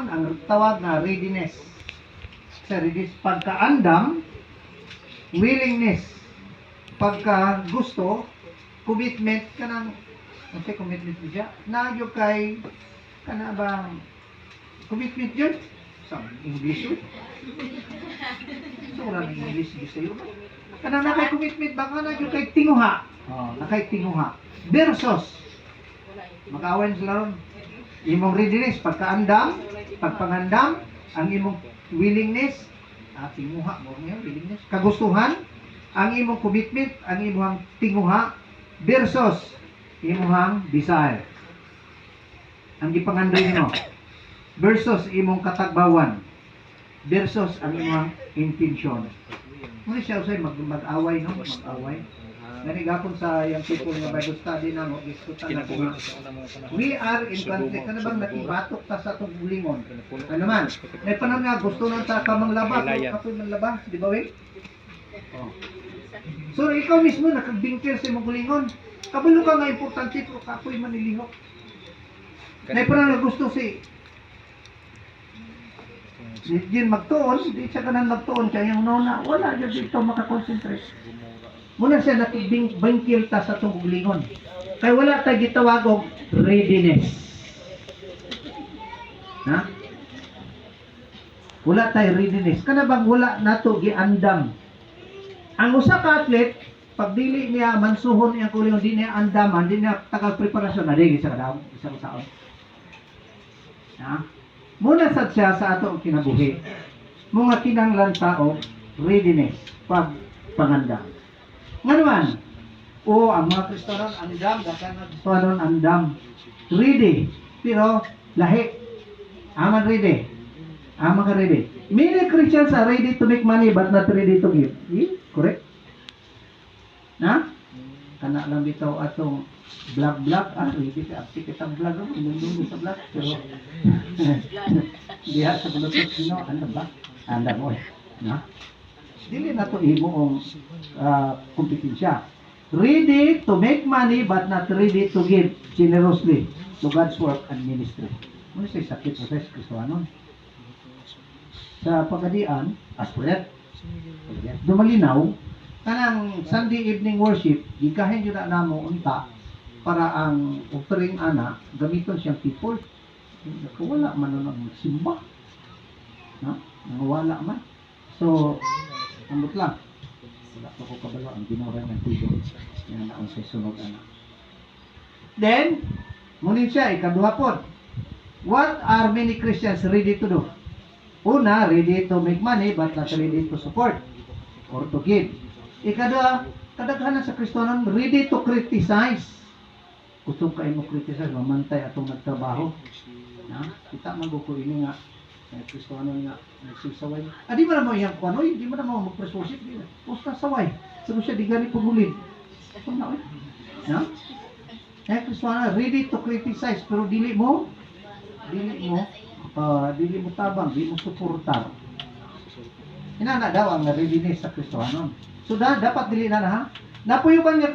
andam ang tawag na readiness. Sa readiness pagka-andam, willingness. Pagka gusto, commitment kanang kasi commitment siya. Nagyo kay kana ba commitment yun? Sa English yun? So, wala ng English gusto yun. Kanang nakay commitment baka nagyo kay tinguha. Nakay tinguha. Versus makawan sila ron. Imong readiness, pagkaandam, pagpangandam, ang imong willingness, tinguha mo niya, willingness, kagustuhan, ang imong commitment, ang imong tinguha, versus imong desire. Ang ipangandoy mo, versus imong katagbawan, versus ang imong intention. Muna siya usay mag-away, no? Mag-away. Nanigapon sa yung people nga Bible study na mo, diskutan na po nga. We are in conflict. Ano bang nakibatok ta sa itong lingon? Ano man? May panahon nga, gusto nang ta kamang laba. Kapoy man laba, di ba, we? So, ikaw mismo, nakagbingkir sa imong lingon. Kabalo ka nga importante, pero kapoy man nilihok. May panahon nga gusto si Jin magtuon, di siya ka nang magtuon, kaya yung nona, wala dyan dito makakonsentrate. Muna siya nakibingkil ta sa itong lingon. Kaya wala tayo gitawag og readiness. Ha? Wala tayo readiness. Kana bang wala nato giandam. Ang usa ka athlete, pag dili niya mansuhon iyang kulingon, di niya andaman, di niya tagal preparasyon, na di isa ka daw, isang taon. Ha? Muna sad siya sa ato kinabuhi. Mga kinahanglan tao, readiness, pag pangandam. Nga naman, ang mga Kristonon, andam, dakan na Kristonon, andam, ready, pero lahi, aman ready, aman ka ready. Many Christians are ready to make money but not ready to give. Correct? Na? Kana lang bitaw atong vlog, ready ka, akti kitang vlog, inundungo sa vlog, pero diha sa bulutot, ano ba? Anda mo, na? Dili na to imong kompetensya. Ready to make money but not ready to give generously to God's work and ministry. Ano siya sakit sa Kristohanon? Sa pagadian, aspirate. Dumalinaw, kanang Sunday evening worship, gikahin yun na namo unta para ang offering ana, gamiton siyang people. Wala man ang simba. No? Wala man. So, ambot lang. Wala pa ko kabalo ang binura ng tigo. Yan naon sa sunog anak. Then, ngunit siya, ikaduha po. What are many Christians ready to do? Una, ready to make money but not ready to support or to give. Ikaduha, kadaghanan sa Kristonon, ready to criticize. Kusog kayo mo criticize, mamantay atong nagtrabaho. Kita maguko ini nga Kristohanon nga nagsisaway. Di mo na mo iyang kuanoy, di mo na mo magpresosip. Pusta saway. Sabi siya, di gani pumulid. Ito na, Kristohanon, ready to criticize, pero dili mo tabang, di mo suportar. Inana daw ang readiness sa Kristohanon. So, dapat dili na ha? Napuyuban nga